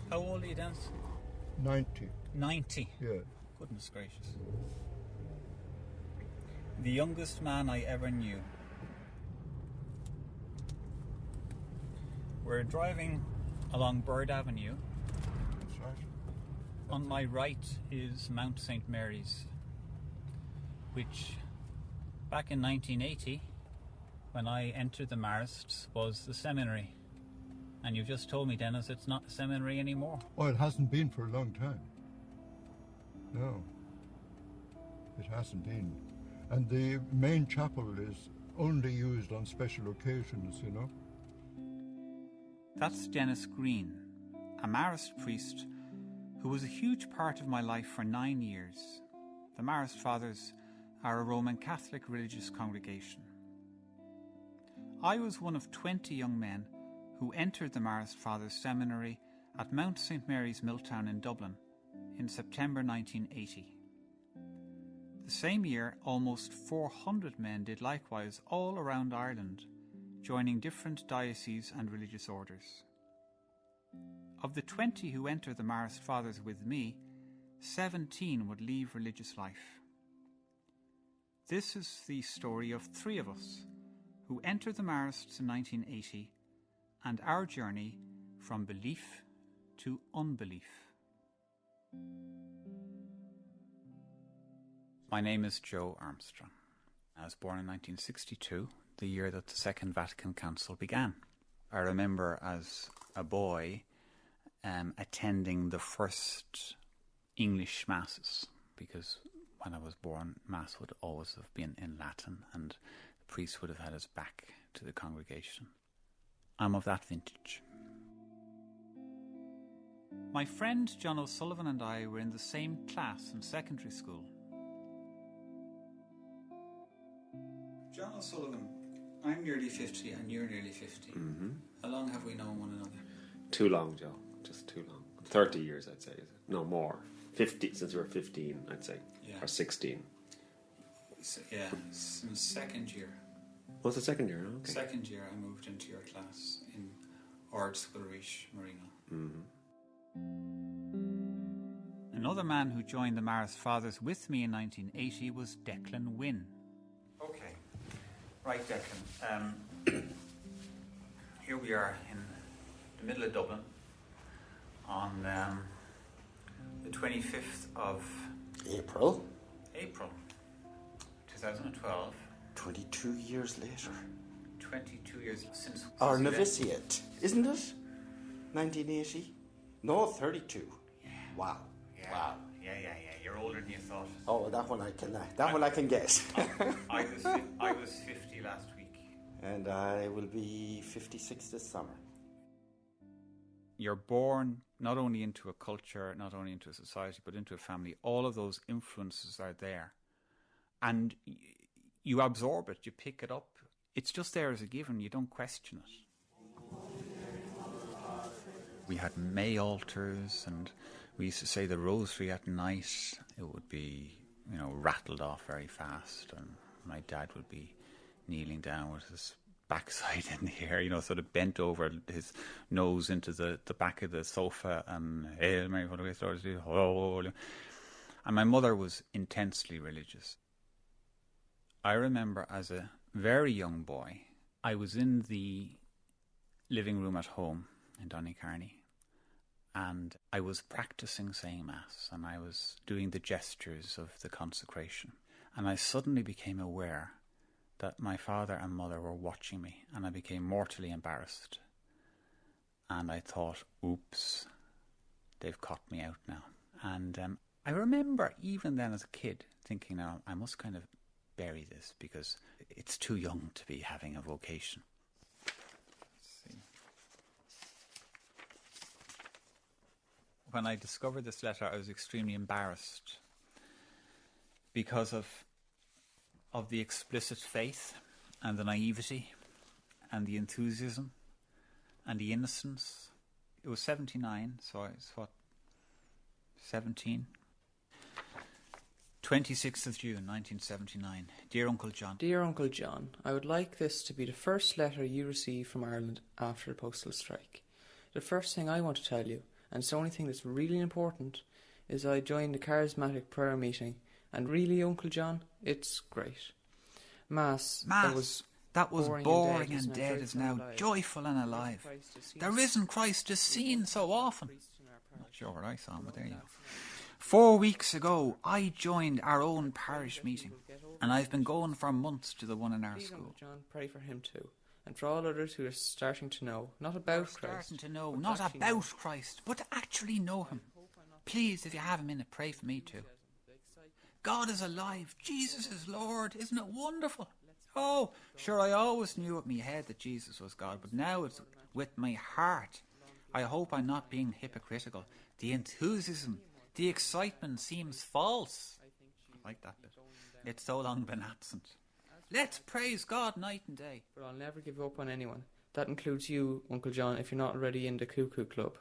How old are you, Dennis? 90. 90? Yeah. Goodness gracious. The youngest man I ever knew. We're driving along Bird Avenue. That's right. On my right is Mount St. Mary's, which back in 1980, when I entered the Marists, was the seminary. And you just told me, Dennis, it's not a seminary anymore. Oh, it hasn't been for a long time. No, it hasn't been. And the main chapel is only used on special occasions, you know. That's Dennis Green, a Marist priest who was a huge part of my life for 9 years. The Marist Fathers are a Roman Catholic religious congregation. I was one of 20 young men who entered the Marist Fathers Seminary at Mount St. Mary's Milltown in Dublin in September 1980. The same year, almost 400 men did likewise all around Ireland, joining different dioceses and religious orders. Of the 20 who entered the Marist Fathers with me, 17 would leave religious life. This is the story of 3 of us who entered the Marists in 1980 and our journey from belief to unbelief. My name is Joe Armstrong. I was born in 1962, the year that the Second Vatican Council began. I remember as a boy attending the first English masses, because when I was born, Mass would always have been in Latin and the priest would have had his back to the congregation. I'm of that vintage. My friend John O'Sullivan and I were in the same class in secondary school. John O'Sullivan, I'm nearly 50 and you're nearly 50. Mm-hmm. How long have we known one another? Too long, Joe. Just too long. 30 years, I'd say. Is it? No, more. 50, since you were 15, I'd say. Yeah. Or 16. Yeah, since second year. Oh, it's the second year, okay. Second year I moved into your class in Ard Scullereach, Marino. Mm-hmm. Another man who joined the Marist Fathers with me in 1980 was Declan Wynne. Okay. Right, Declan. Here we are in the middle of Dublin on the 25th of April 2012. 22 years later. 22 years since Our novitiate, isn't it? 1980? No, 32. Yeah. Wow. Yeah. Wow. Yeah. You're older than you thought. Oh, that one I can guess. I was 50 last week. And I will be 56 this summer. You're born not only into a culture, not only into a society, but into a family. All of those influences are there. And you absorb it, you pick it up. It's just there as a given, you don't question it. We had May altars, and we used to say the rosary at night. It would be, rattled off very fast, and my dad would be kneeling down with his backside in the air, sort of bent over, his nose into the back of the sofa, and Hail Mary, what do we start to do? Oh. And my mother was intensely religious. I remember as a very young boy, I was in the living room at home in Donnycarney, and I was practicing saying Mass, and I was doing the gestures of the consecration, and I suddenly became aware that my father and mother were watching me, and I became mortally embarrassed. And I thought, oops, they've caught me out now. And I remember even then as a kid thinking, now I must kind of bury this because it's too young to be having a vocation. Let's see. When I discovered this letter, I was extremely embarrassed because of the explicit faith and the naivety and the enthusiasm and the innocence. It was 79, so it's 17? 26th of June, 1979. Dear Uncle John. Dear Uncle John, I would like this to be the first letter you receive from Ireland after the postal strike. The first thing I want to tell you, And it's the only thing that's really important is I joined a charismatic prayer meeting. And really, Uncle John, it's great. Mass, that was boring and dead is now joyful and alive. The risen Christ is seen so often. Not sure what I saw, but there you go. 4 weeks ago, I joined our own parish meeting, and I've been going for months to the one in our Please, school. Uncle John, pray for him too. And for all others who are starting to know, not about Christ. Starting to know, not about Christ, but to actually know him. Please, if you have a minute, pray for me too. God is alive. Jesus is Lord. Isn't it wonderful? Oh, sure, I always knew with my head that Jesus was God, but now it's with my heart. I hope I'm not being hypocritical. The enthusiasm, the excitement seems false. I like that bit. It's so long been absent. Let's praise God night and day. But I'll never give up on anyone. That includes you, Uncle John, if you're not already in the Cuckoo Club.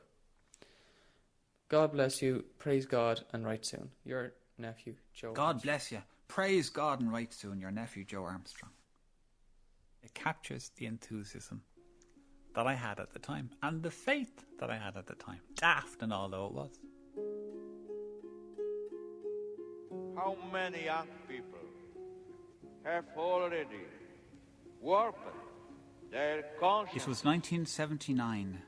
God bless you. Praise God, and write soon. Your nephew, Joe. God bless you. Praise God and write soon. Your nephew, Joe Armstrong. It captures the enthusiasm that I had at the time and the faith that I had at the time. Daft and all though it was. How many young people have already warped their conscience It was 1979.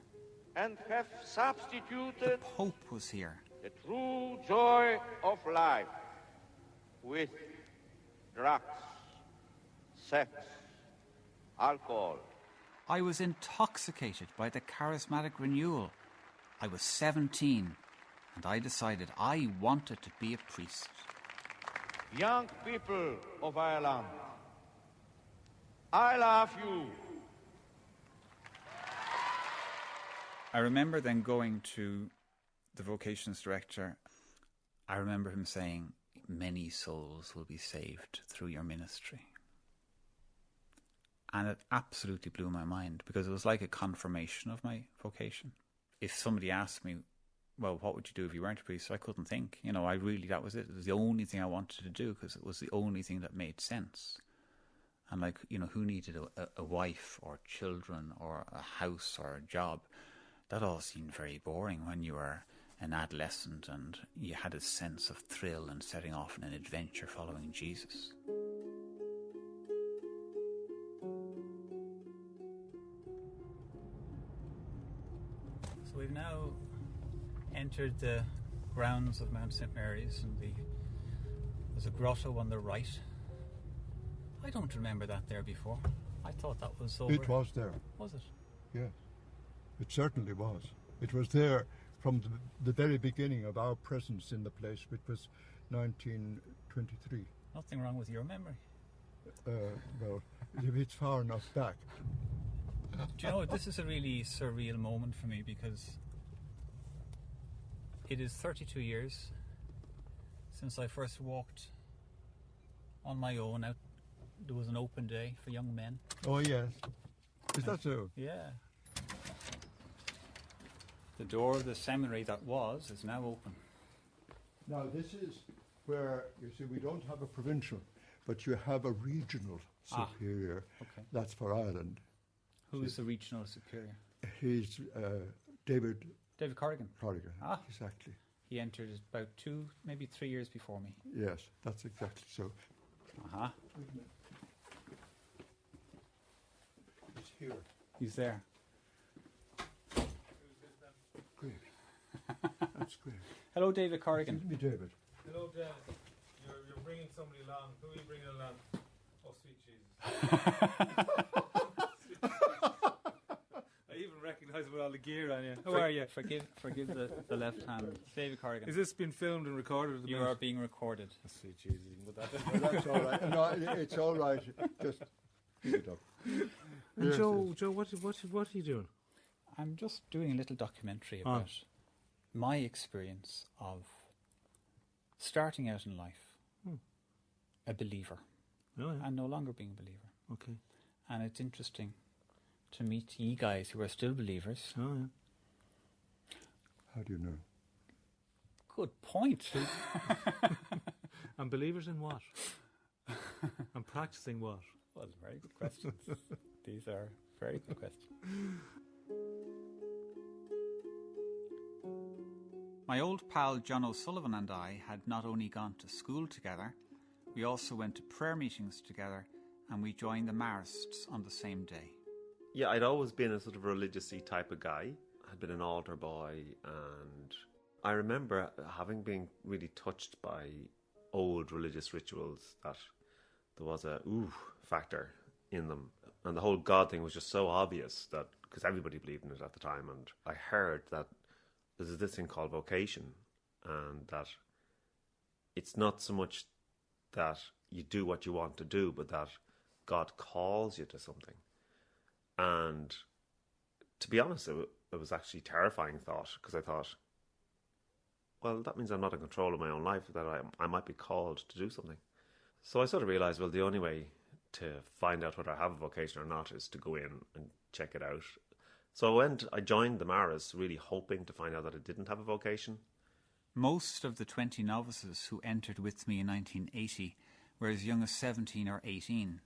and have The substituted Pope was here. the true joy of life with drugs, sex, alcohol. I was intoxicated by the charismatic renewal. I was 17 and I decided I wanted to be a priest. Young people of Ireland, I love you. I remember then going to the vocations director. I remember him saying, many souls will be saved through your ministry. And it absolutely blew my mind because it was like a confirmation of my vocation. If somebody asked me, well, what would you do if you weren't a priest? I couldn't think. That was it. It was the only thing I wanted to do because it was the only thing that made sense. And who needed a wife or children or a house or a job? That all seemed very boring when you were an adolescent and you had a sense of thrill and setting off on an adventure following Jesus. So we've now entered the grounds of Mount St. Mary's and there's a grotto on the right. I don't remember that there before. I thought that was over. It was there. Was it? Yes, it certainly was. It was there from the very beginning of our presence in the place, which was 1923. Nothing wrong with your memory. Well, it's far enough back. Do you know, this is a really surreal moment for me because it is 32 years since I first walked on my own out. There was an open day for young men. Oh, yes. Is that so? Yeah. The door of the seminary that is now open. Now, this is where, you see, we don't have a provincial, but you have a regional superior. Okay. That's for Ireland. Who is the regional superior? He's David Corrigan. Corrigan. Ah. Exactly. He entered about 2, maybe 3 years before me. Yes, that's exactly so. Uh-huh. He's here. He's there. Great. That's great. Hello, David Corrigan. Excuse me, David. Hello, Dennis. You're bringing somebody along. Who are you bringing along? Oh, sweet Jesus. I even recognise him with all the gear on you. How are you? Forgive the left hand. David Corrigan. Is this been filmed and recorded? At the You minute? are being recorded. Oh, sweet Jesus. You can put that Well, that's all right. No, it's all right. Just keep it up. And Yes, Joe, what are you doing? I'm just doing a little documentary about my experience of starting out in life a believer Oh, yeah. and no longer being a believer. Okay. And it's interesting to meet you guys who are still believers. Oh, yeah. How do you know? Good point. And believers in what? And practicing what? Well, very good questions. These are very good questions. My old pal John O'Sullivan and I had not only gone to school together, we also went to prayer meetings together, and we joined the Marists on the same day. Yeah, I'd always been a sort of religious-y type of guy. I'd been an altar boy, and I remember having been really touched by old religious rituals, that there was a ooh factor in them. And the whole God thing was just so obvious, that because everybody believed in it at the time. And I heard that there's this thing called vocation, and that it's not so much that you do what you want to do, but that God calls you to something. And to be honest, it was actually a terrifying thought, because I thought, well, that means I'm not in control of my own life, that I might be called to do something. So I sort of realised, well, the only way to find out whether I have a vocation or not is to go in and check it out. So I joined the Maras really hoping to find out that I didn't have a vocation. Most of the 20 novices who entered with me in 1980 were as young as 17 or 18.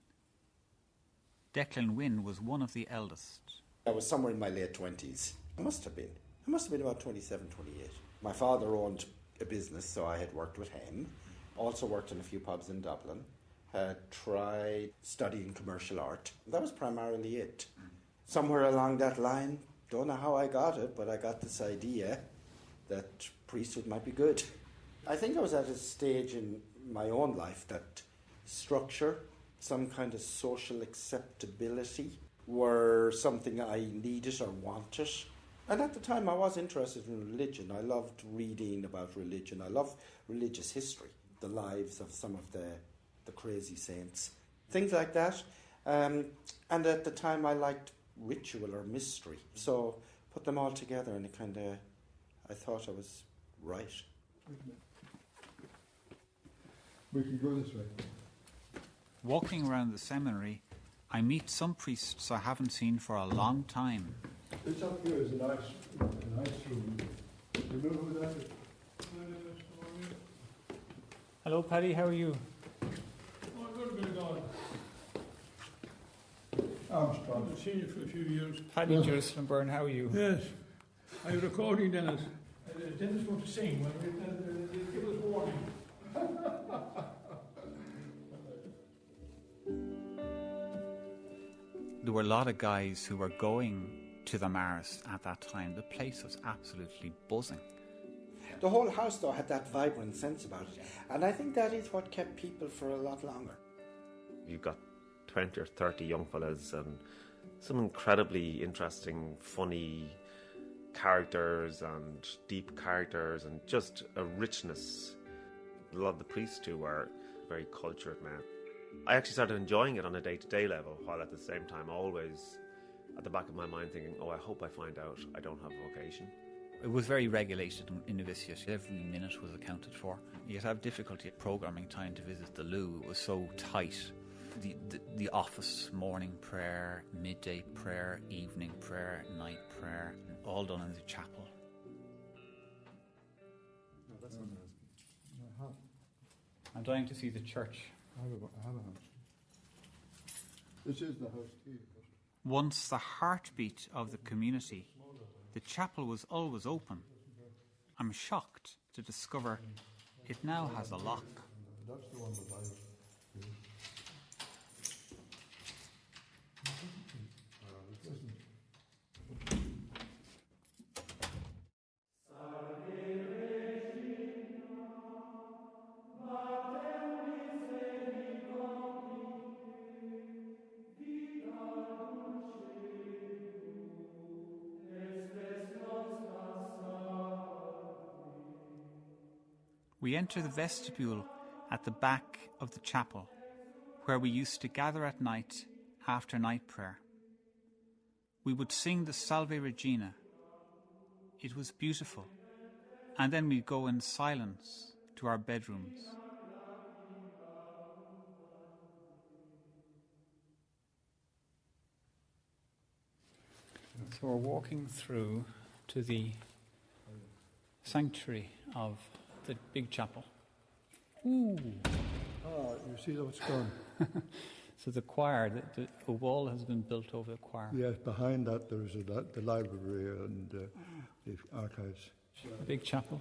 Declan Wynne was one of the eldest. I was somewhere in my late 20s. I must have been about 27, 28. My father owned a business, so I had worked with him. Also worked in a few pubs in Dublin. Had tried studying commercial art. That was primarily it. Somewhere along that line, don't know how I got it, but I got this idea that priesthood might be good. I think I was at a stage in my own life that structure, some kind of social acceptability, were something I needed or wanted. And at the time I was interested in religion. I loved reading about religion. I love religious history, the lives of some of the crazy saints, things like that. And at the time I liked ritual or mystery. So put them all together and I thought I was right. We can go this way. Walking around the seminary, I meet some priests I haven't seen for a long time. This up here is a nice room. You know who that is? Hello, Paddy. How are you? Oh, I've got a bit of God. Armstrong. I've seen you for a few years. Paddy Jerusalem Byrne. How are you? Yes. I'm recording Dennis. Dennis wants to sing. Well, give us warning. There were a lot of guys who were going to the Maris at that time. The place was absolutely buzzing. The whole house, though, had that vibrant sense about it. And I think that is what kept people for a lot longer. You've got 20 or 30 young fellas and some incredibly interesting, funny characters and deep characters and just a richness. A lot of the priests too were very cultured men. I actually started enjoying it on a day-to-day level, while at the same time always at the back of my mind thinking, I hope I find out I don't have a vocation. It was very regulated in novitiate. Every minute was accounted for. You'd have difficulty programming time to visit the loo. It was so tight. The office, morning prayer, midday prayer, evening prayer, night prayer, all done in the chapel. No, that's not asking. I'm dying to see the church. I have a house. This is the house key. Once the heartbeat of the community, the chapel was always open. I'm shocked to discover it now has a lock. That's the one that I was. This isn't. We enter the vestibule at the back of the chapel, where we used to gather at night after night prayer. We would sing the Salve Regina. It was beautiful. And then we'd go in silence to our bedrooms. So we're walking through to the sanctuary of the big chapel. Ooh! Ah, you see what's gone? So the choir, a wall has been built over the choir. Yes, behind that there's the library and the archives. A big chapel.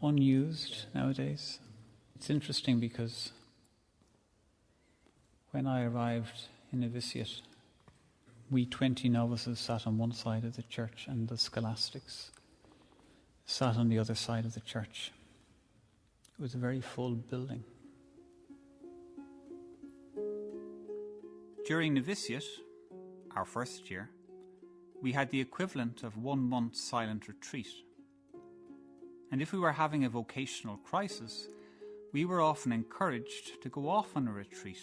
Unused nowadays. It's interesting because when I arrived in Novitiate, we 20 novices sat on one side of the church and the scholastics sat on the other side of the church. It was a very full building. During novitiate, our first year, we had the equivalent of 1 month's silent retreat. And if we were having a vocational crisis, we were often encouraged to go off on a retreat.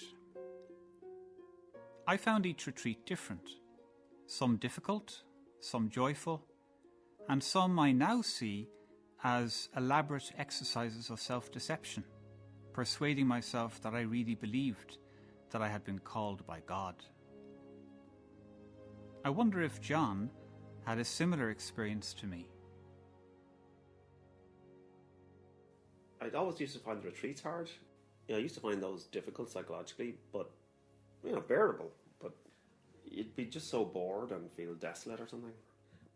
I found each retreat different, some difficult, some joyful, and some I now see as elaborate exercises of self-deception, persuading myself that I really believed that I had been called by God. I wonder if John had a similar experience to me. I always used to find the retreats hard. I used to find those difficult psychologically, but bearable. But you'd be just so bored and feel desolate or something.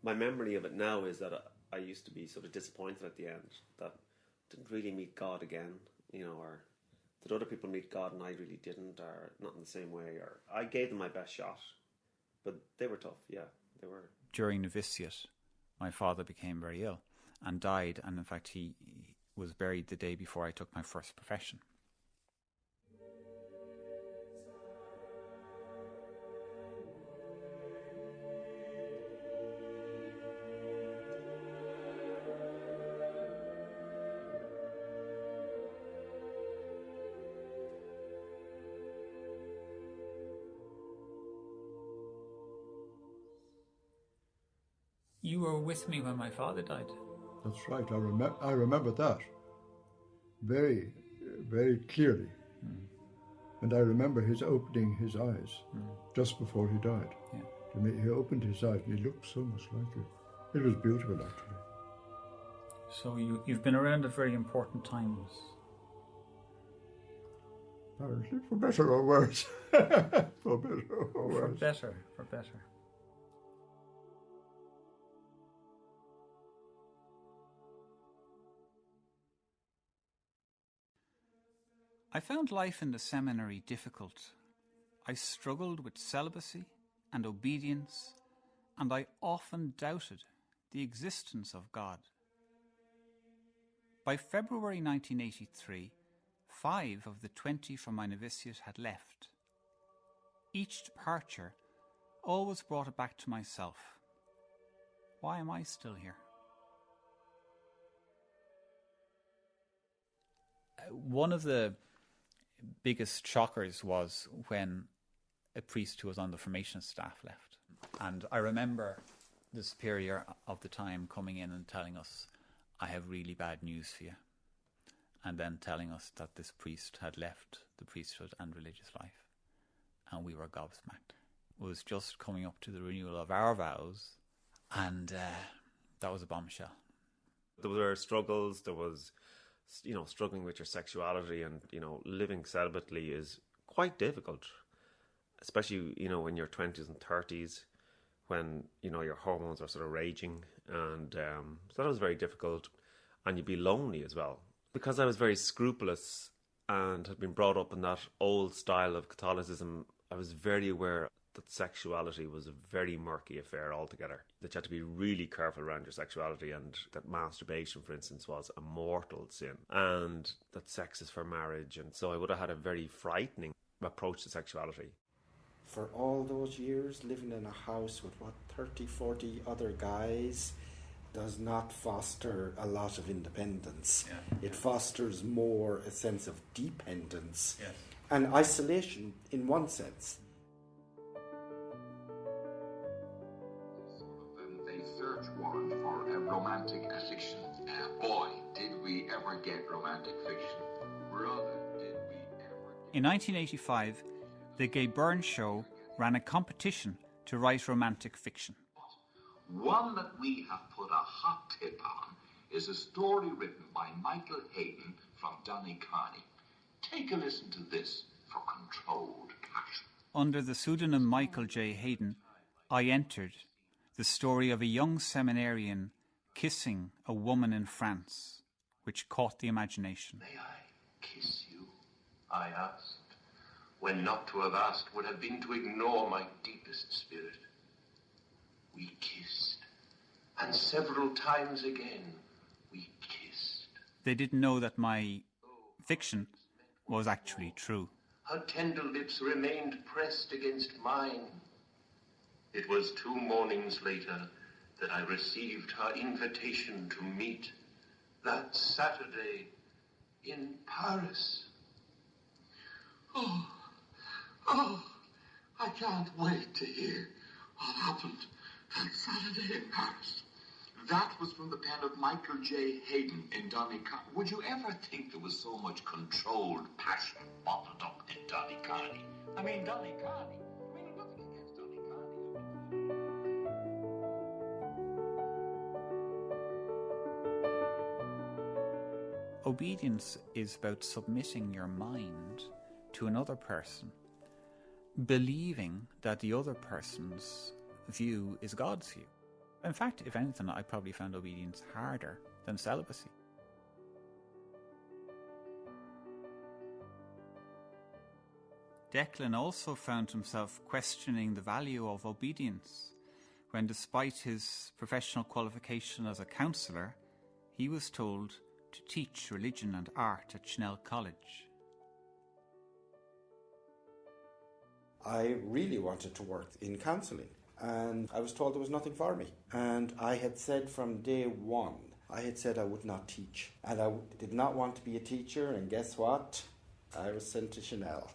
My memory of it now is that I used to be sort of disappointed at the end that I didn't really meet God again, or that other people meet God and I really didn't, or not in the same way, or I gave them my best shot. But they were tough, yeah, they were. During novitiate, my father became very ill and died, and in fact he was buried the day before I took my first profession. You were with me when my father died. That's right. I remember that very, very clearly. And I remember his opening his eyes just before he died. Yeah. To me, he opened his eyes and he looked so much like you. It was beautiful, actually. So you've been around at very important times. Apparently, for better or worse. For better or worse. For better. I found life in the seminary difficult. I struggled with celibacy and obedience, and I often doubted the existence of God. By February 1983, 5 of the 20 from my novitiate had left. Each departure always brought it back to myself. Why am I still here? One of the biggest shockers was when a priest who was on the formation staff left. And I remember the superior of the time coming in and telling us, "I have really bad news for you." And then telling us that this priest had left the priesthood and religious life. And we were gobsmacked. It was just coming up to the renewal of our vows, and that was a bombshell. There were struggles, there was struggling with your sexuality, and living celibately is quite difficult, especially in your 20s and 30s when your hormones are sort of raging, and so that was very difficult. And you'd be lonely as well, because I was very scrupulous and had been brought up in that old style of Catholicism. I was very aware that sexuality was a very murky affair altogether, that you had to be really careful around your sexuality, and that masturbation, for instance, was a mortal sin, and that sex is for marriage. And so I would have had a very frightening approach to sexuality. For all those years living in a house with 30, 40 other guys does not foster a lot of independence. It fosters more a sense of dependence and isolation in one sense. A search warrant for a romantic fiction. Boy, did we ever get romantic fiction. Brother, did we ever... In 1985, the Gay Byrne Show ran a competition to write romantic fiction. One that we have put a hot tip on is a story written by Michael Hayden from Donecarney. Take a listen to this for controlled passion. Under the pseudonym Michael J. Hayden, I entered the story of a young seminarian kissing a woman in France, which caught the imagination. May I kiss you? I asked, when not to have asked would have been to ignore my deepest spirit. We kissed, and several times again we kissed. They didn't know that my fiction was actually true. Her tender lips remained pressed against mine. It was 2 mornings later that I received her invitation to meet that Saturday in Paris. Oh, I can't wait to hear what happened that Saturday in Paris. That was from the pen of Michael J. Hayden in Donecarney. Would you ever think there was so much controlled passion bottled up in Donecarney? I mean, Donecarney. I mean, nothing against Donecarney. Obedience is about submitting your mind to another person, believing that the other person's view is God's view. In fact, if anything, I probably found obedience harder than celibacy. Declan also found himself questioning the value of obedience when, despite his professional qualification as a counsellor, he was told to teach religion and art at Schnell College. I really wanted to work in counselling, and I was told there was nothing for me. And I had said from day one, I had said I would not teach. And I did not want to be a teacher, and guess what? I was sent to Chanel.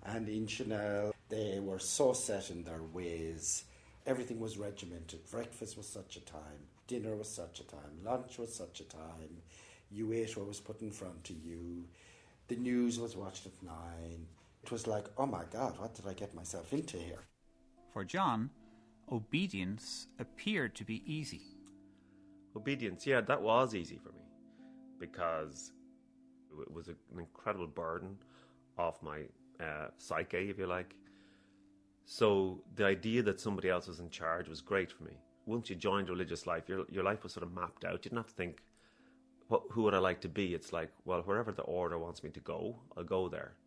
And in Chanel, they were so set in their ways. Everything was regimented. Breakfast was such a time, dinner was such a time, lunch was such a time. You ate what was put in front of you. The news was watched at 9. It was like, oh my God, what did I get myself into here? For John, obedience appeared to be easy. Obedience, yeah, that was easy for me because it was an incredible burden off my psyche, if you like. So the idea that somebody else was in charge was great for me. Once you joined religious life, your life was sort of mapped out. You didn't have to think, who would I like to be? It's like, well, wherever the order wants me to go, I'll go there.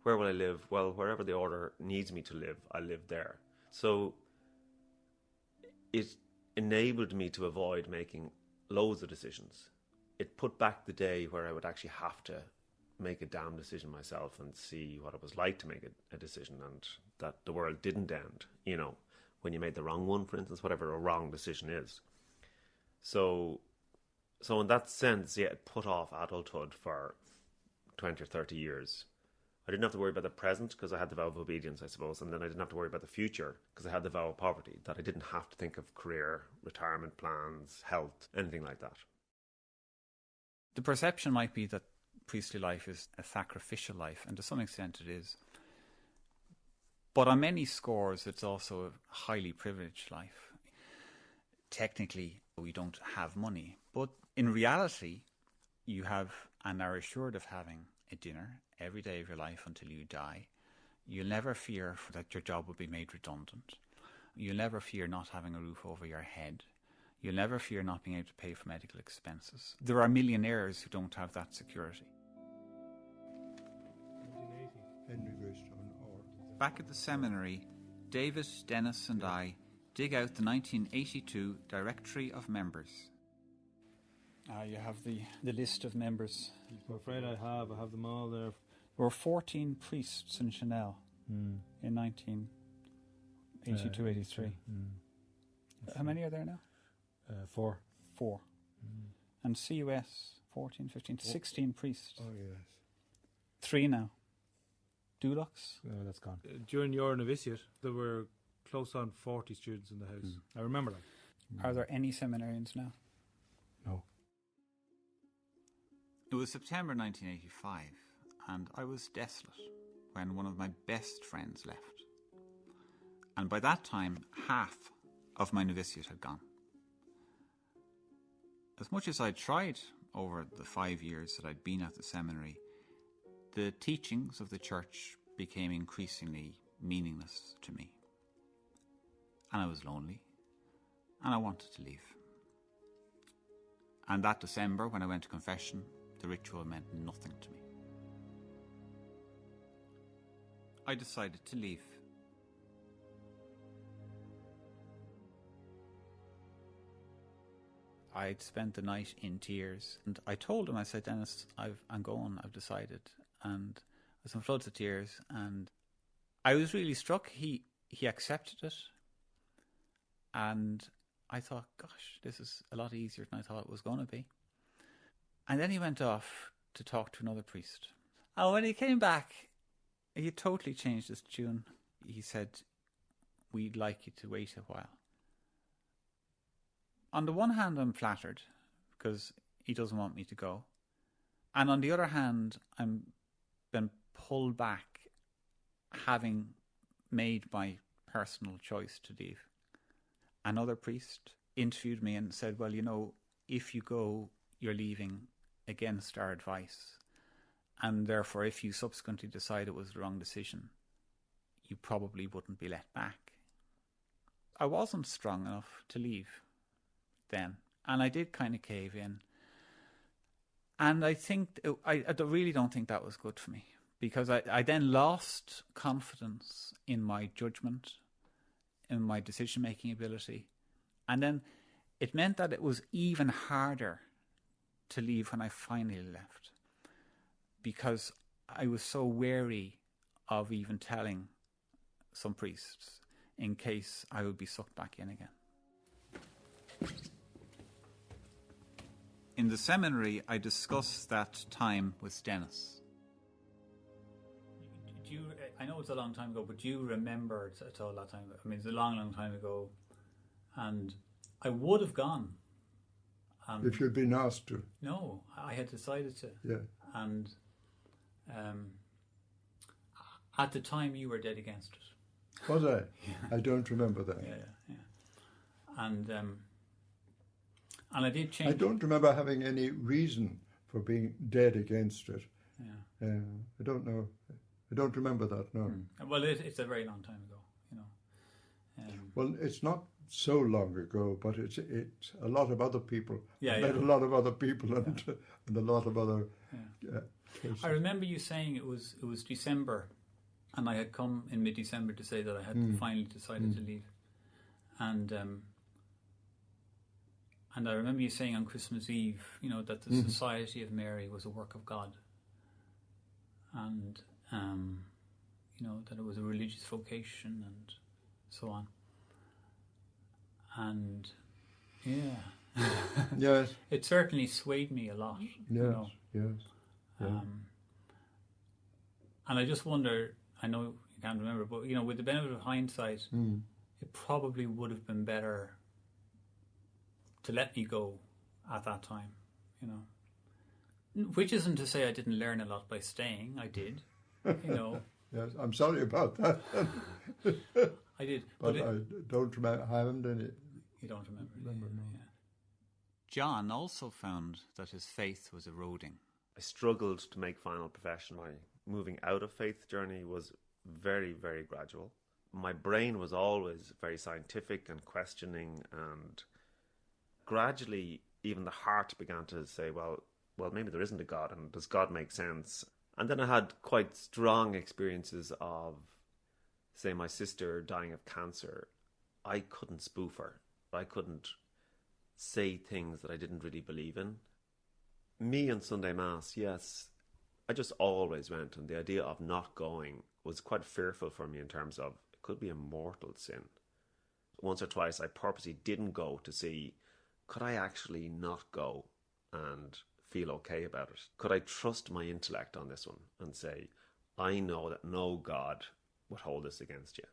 Where will I live? Well, wherever the order needs me to live, I live there. So it enabled me to avoid making loads of decisions. It put back the day where I would actually have to make a damn decision myself and see what it was like to make a decision, and that the world didn't end, when you made the wrong one, for instance, whatever a wrong decision is. So in that sense, yeah, it put off adulthood for 20 or 30 years. I didn't have to worry about the present because I had the vow of obedience, I suppose, and then I didn't have to worry about the future because I had the vow of poverty, that I didn't have to think of career, retirement plans, health, anything like that. The perception might be that priestly life is a sacrificial life, and to some extent it is. But on many scores, it's also a highly privileged life. Technically, we don't have money, but in reality, you have and are assured of having a dinner every day of your life until you die. You'll never fear that your job will be made redundant. You'll never fear not having a roof over your head. You'll never fear not being able to pay for medical expenses. There are millionaires who don't have that security. 1980. Henry Greystone, or... Back at the seminary, David, Dennis and I dig out the 1982 Directory of Members. You have the list of members. I'm afraid I have them all there. There were 14 priests in Chanel in 1982-83. How many are there now? 4. 4. And CUS, 14, 15, 16 priests. Oh, yes. 3 now. Dulux? No, that's gone. During your novitiate, there were close on 40 students in the house. I remember that. Are there any seminarians now? No. It was September 1985, and I was desolate when one of my best friends left. And by that time, half of my novitiate had gone. As much as I'd tried over the 5 years that I'd been at the seminary, the teachings of the church became increasingly meaningless to me. And I was lonely, and I wanted to leave. And that December, when I went to confession, the ritual meant nothing to me. I decided to leave. I'd spent the night in tears, and I told him, I said, Dennis, I'm going, I've decided. And I was in floods of tears, and I was really struck. He accepted it, and I thought, gosh, this is a lot easier than I thought it was going to be. And then he went off to talk to another priest. And when he came back, he had totally changed his tune. He said, we'd like you to wait a while. On the one hand, I'm flattered because he doesn't want me to go. And on the other hand, I'm been pulled back having made my personal choice to leave. Another priest interviewed me and said, well, you know, if you go, you're leaving against our advice. And therefore, if you subsequently decide it was the wrong decision, you probably wouldn't be let back. I wasn't strong enough to leave then. And I did kind of cave in. And I think, I really don't think that was good for me. Because I then lost confidence in my judgment, in my decision-making ability. And then it meant that it was even harder to leave when I finally left. Because I was so wary of even telling some priests in case I would be sucked back in again. In the seminary, I discussed that time with Dennis. I know it's a long time ago, but do you remember it at all that time? I mean, it's a long, long time ago. And I would have gone. If you'd been asked to. No, I had decided to. Yeah. And at the time, you were dead against it. Was I? Yeah. I don't remember that. Yeah. And I did change. I don't remember having any reason for being dead against it. Yeah. I don't know. I don't remember that, no. Well, it's a very long time ago, you know. Well, it's not so long ago, but it's a lot of other people. Yeah, met a lot of other people and a lot of other cases. I remember you saying it was December, and I had come in mid-December to say that I had finally decided to leave. And I remember you saying on Christmas Eve, you know, that the Society of Mary was a work of God. And, you know, that it was a religious vocation and so on. And, yeah. Yes. It certainly swayed me a lot. Yes, you know. yes. Yeah. And I just wonder, I know you can't remember, but, you know, with the benefit of hindsight, it probably would have been better to let me go at that time, you know. Which isn't to say I didn't learn a lot by staying. I did, you know. Yes, I'm sorry about that. I did. But I don't remember. I haven't any. You don't remember? No. Yeah. John also found that his faith was eroding. I struggled to make final profession. My moving out of faith journey was very, very gradual. My brain was always very scientific and questioning, and gradually even the heart began to say, well, maybe there isn't a God, and does God make sense? And then I had quite strong experiences of, say, my sister dying of cancer. I couldn't spoof her. I couldn't say things that I didn't really believe in. Me and Sunday Mass, yes, I just always went, and the idea of not going was quite fearful for me in terms of it could be a mortal sin. Once or twice I purposely didn't go to see, could I actually not go and feel okay about it? Could I trust my intellect on this one and say, I know that no God would hold this against you,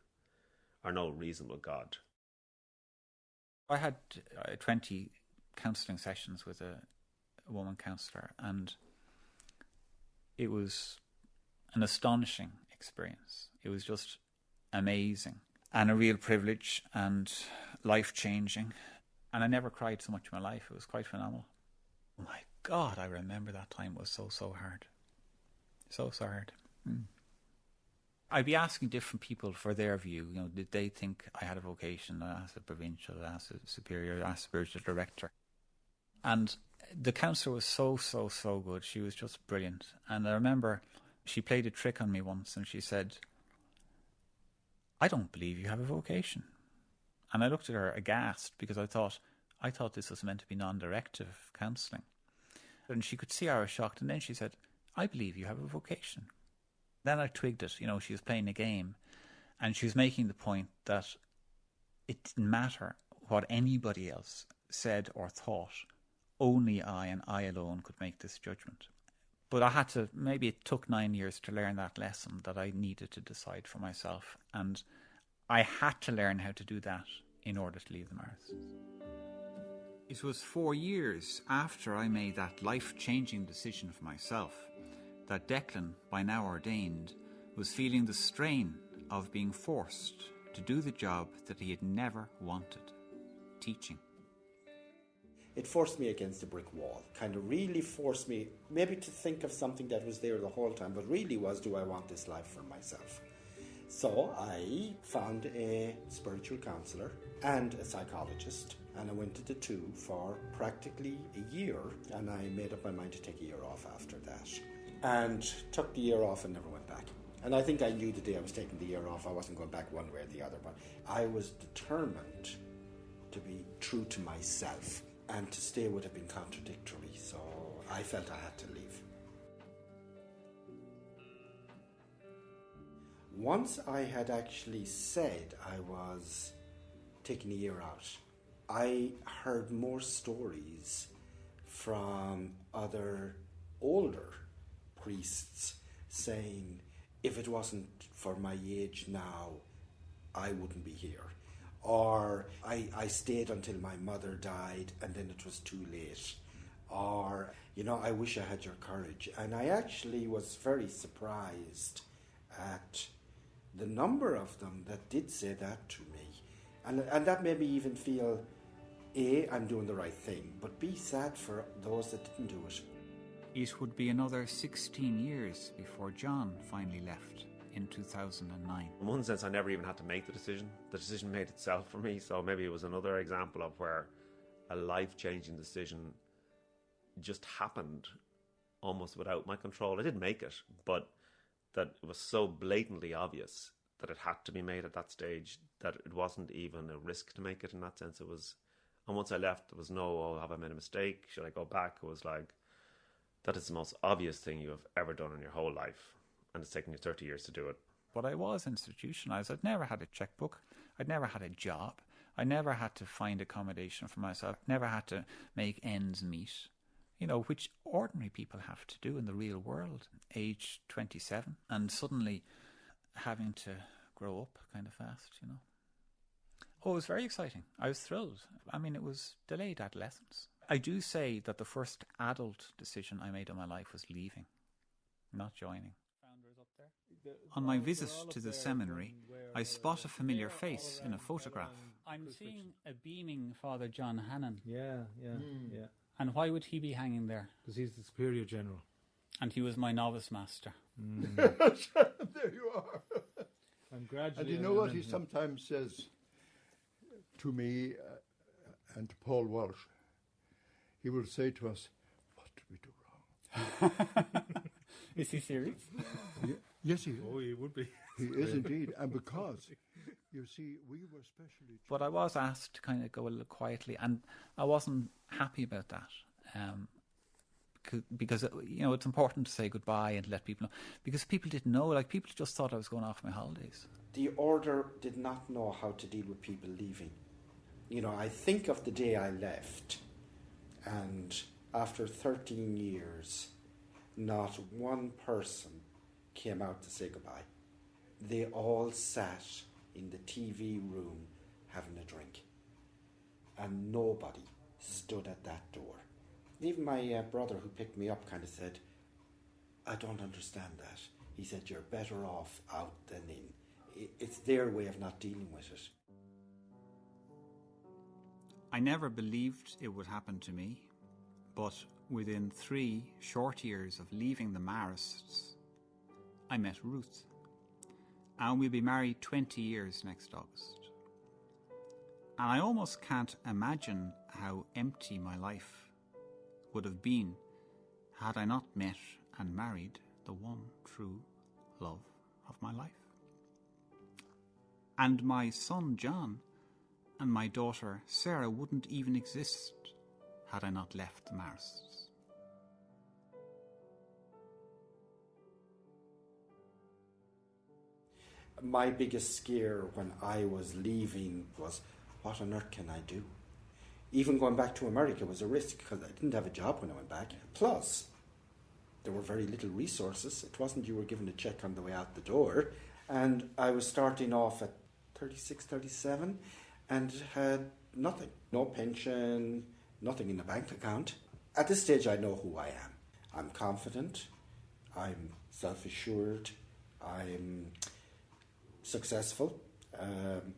or no reasonable God? I had 20 counselling sessions with a woman counsellor, and it was an astonishing experience. It was just amazing and a real privilege and life-changing. And I never cried so much in my life. It was quite phenomenal. My God, I remember that time was so hard. So hard. I'd be asking different people for their view. You know, did they think I had a vocation? I asked a provincial, I asked a superior, I asked a spiritual director. And The counsellor was so good. She was just brilliant. And I remember she played a trick on me once and she said, "I don't believe you have a vocation." And I looked at her aghast because I thought this was meant to be non-directive counselling. And she could see I was shocked. And then she said, "I believe you have a vocation." Then I twigged it. She was playing a game and she was making the point that it didn't matter what anybody else said or thought. Only I and I alone could make this judgment. But maybe it took 9 years to learn that lesson, that I needed to decide for myself. And I had to learn how to do that in order to leave the Marsons. It was 4 years after I made that life-changing decision for myself that Declan, by now ordained, was feeling the strain of being forced to do the job that he had never wanted, teaching. It forced me against a brick wall, kind of really forced me maybe to think of something that was there the whole time, but really was, do I want this life for myself? So I found a spiritual counsellor and a psychologist, and I went to the two for practically a year, and I made up my mind to take a year off after that. And took the year off and never went back. And I think I knew the day I was taking the year off, I wasn't going back one way or the other, but I was determined to be true to myself. And to stay would have been contradictory, so I felt I had to leave. Once I had actually said I was taking a year out, I heard more stories from other older priests saying, if it wasn't for my age now, I wouldn't be here. Or I stayed until my mother died and then it was too late. Or, I wish I had your courage. And I actually was very surprised at the number of them that did say that to me. And that made me even feel, A, I'm doing the right thing, but B, sad for those that didn't do it. It would be another 16 years before John finally left in 2009. In one sense, I never even had to make the decision. The decision made itself for me, so maybe it was another example of where a life-changing decision just happened almost without my control. I didn't make it, but that it was so blatantly obvious that it had to be made at that stage that it wasn't even a risk to make it in that sense. It was, and once I left, there was no, oh, have I made a mistake? Should I go back? It was like, that is the most obvious thing you have ever done in your whole life. And it's taken you 30 years to do it. But I was institutionalised. I'd never had a checkbook. I'd never had a job. I never had to find accommodation for myself. Never had to make ends meet, which ordinary people have to do in the real world. Age 27 and suddenly having to grow up kind of fast, Oh, it was very exciting. I was thrilled. I mean, it was delayed adolescence. I do say that the first adult decision I made in my life was leaving, not joining. On my visit to the seminary, I spot a familiar face in a photograph. I'm seeing a beaming Father John Hannon. Yeah. And why would he be hanging there? Because he's the Superior General. And he was my novice master. There you are. I'm gradually... And you know what he sometimes says to me and to Paul Walsh? He will say to us, what did we do wrong? Is he serious? Yeah. Yes, he is. Oh, he would be. He is indeed. And because, you see, we were specially... But I was asked to kind of go a little quietly, and I wasn't happy about that. Because it's important to say goodbye and to let people know. Because people didn't know. People just thought I was going off my holidays. The order did not know how to deal with people leaving. I think of the day I left, and after 13 years, not one person came out to say goodbye. They all sat in the TV room having a drink, and nobody stood at that door. Even my brother who picked me up kind of said, I don't understand that. He said, you're better off out than in. It's their way of not dealing with it. I never believed it would happen to me, but within 3 short years of leaving the Marists, I met Ruth, and we'll be married 20 years next August. And I almost can't imagine how empty my life would have been had I not met and married the one true love of my life. And my son John and my daughter Sarah wouldn't even exist had I not left the Marists. My biggest scare when I was leaving was, what on earth can I do? Even going back to America was a risk because I didn't have a job when I went back. Plus, there were very little resources. It wasn't you were given a check on the way out the door. And I was starting off at 36, 37 and had nothing. No pension, nothing in the bank account. At this stage, I know who I am. I'm confident. I'm self-assured. I'm successful.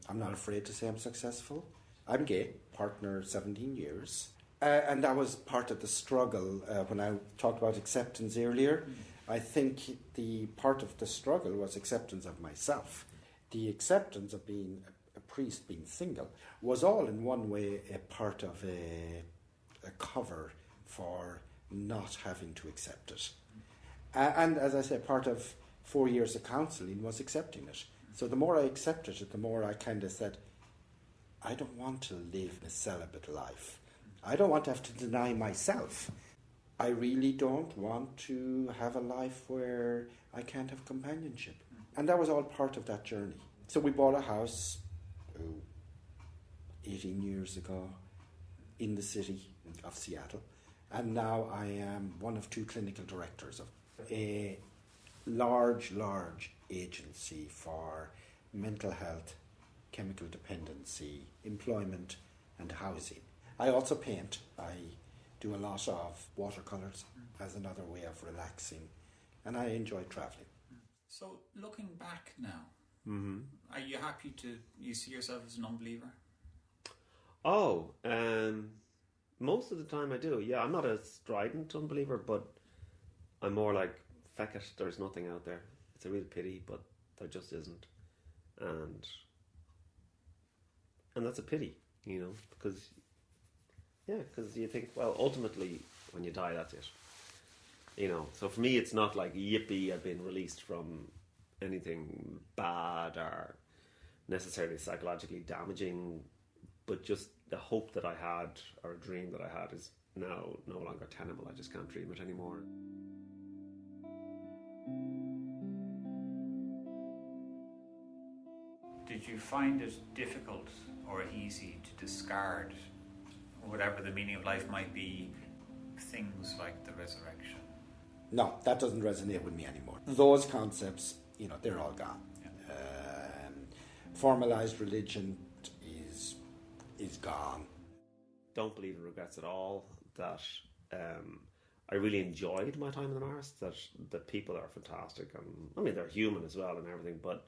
I'm not afraid to say I'm successful. I'm gay, partner 17 years. And that was part of the struggle when I talked about acceptance earlier. I think the part of the struggle was acceptance of myself. The acceptance of being a priest, being single, was all in one way a part of a cover for not having to accept it. And as I said, part of 4 years of counselling was accepting it. So the more I accepted it, the more I kind of said, I don't want to live a celibate life. I don't want to have to deny myself. I really don't want to have a life where I can't have companionship. And that was all part of that journey. So we bought a house 18 years ago in the city of Seattle. And now I am one of 2 clinical directors of a large agency for mental health, chemical dependency, employment and housing. I also paint. I do a lot of watercolours as another way of relaxing, and I enjoy travelling. So, looking back now, are you happy to, you see yourself as an unbeliever? Oh, most of the time I do. Yeah, I'm not a strident unbeliever, but I'm more like, feck it, there's nothing out there. It's a real pity, but there just isn't. And that's a pity, you know, because you think, well, ultimately, when you die, that's it. You know, so for me, it's not like, yippee, I've been released from anything bad or necessarily psychologically damaging, but just the hope that I had, or a dream that I had, is now no longer tenable. I just can't dream it anymore. Did you find it difficult or easy to discard, whatever the meaning of life might be, things like the resurrection? No, that doesn't resonate with me anymore. Those concepts, you know, they're all gone. Yeah. Formalized religion is gone. Don't believe in regrets at all. That I really enjoyed my time in the Marist. That the people are fantastic, and I mean they're human as well and everything. But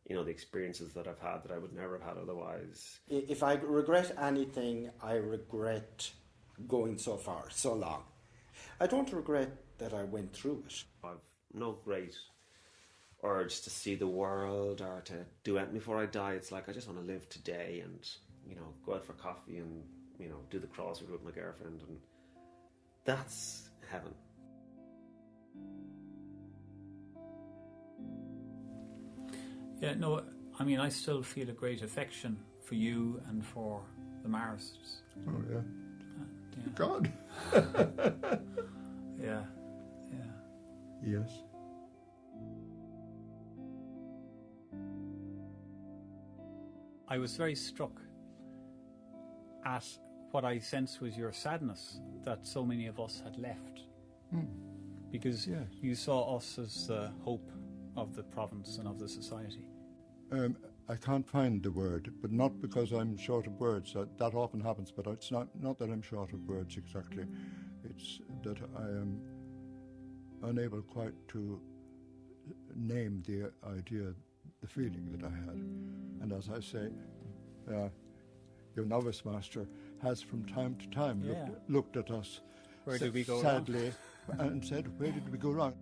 you know, the experiences that I've had that I would never have had otherwise. If I regret anything, I regret going so far, so long. I don't regret that I went through it. I've no great urge to see the world or to do anything before I die. It's like I just want to live today and, you know, go out for coffee and, you know, do the crossword with my girlfriend, and that's heaven. Yeah, no, I mean, I still feel a great affection for you and for the Marists. Oh, yeah. Yeah. God. Yeah. Yes. I was very struck at what I sensed was your sadness that so many of us had left. Because you saw us as the hope of the province and of the society. I can't find the word, but not because I'm short of words. That often happens, but it's not that I'm short of words exactly. It's that I am unable quite to name the idea, the feeling that I had. And as I say, your novice master has from time to time looked at us Where did we go sadly and said, where did we go wrong?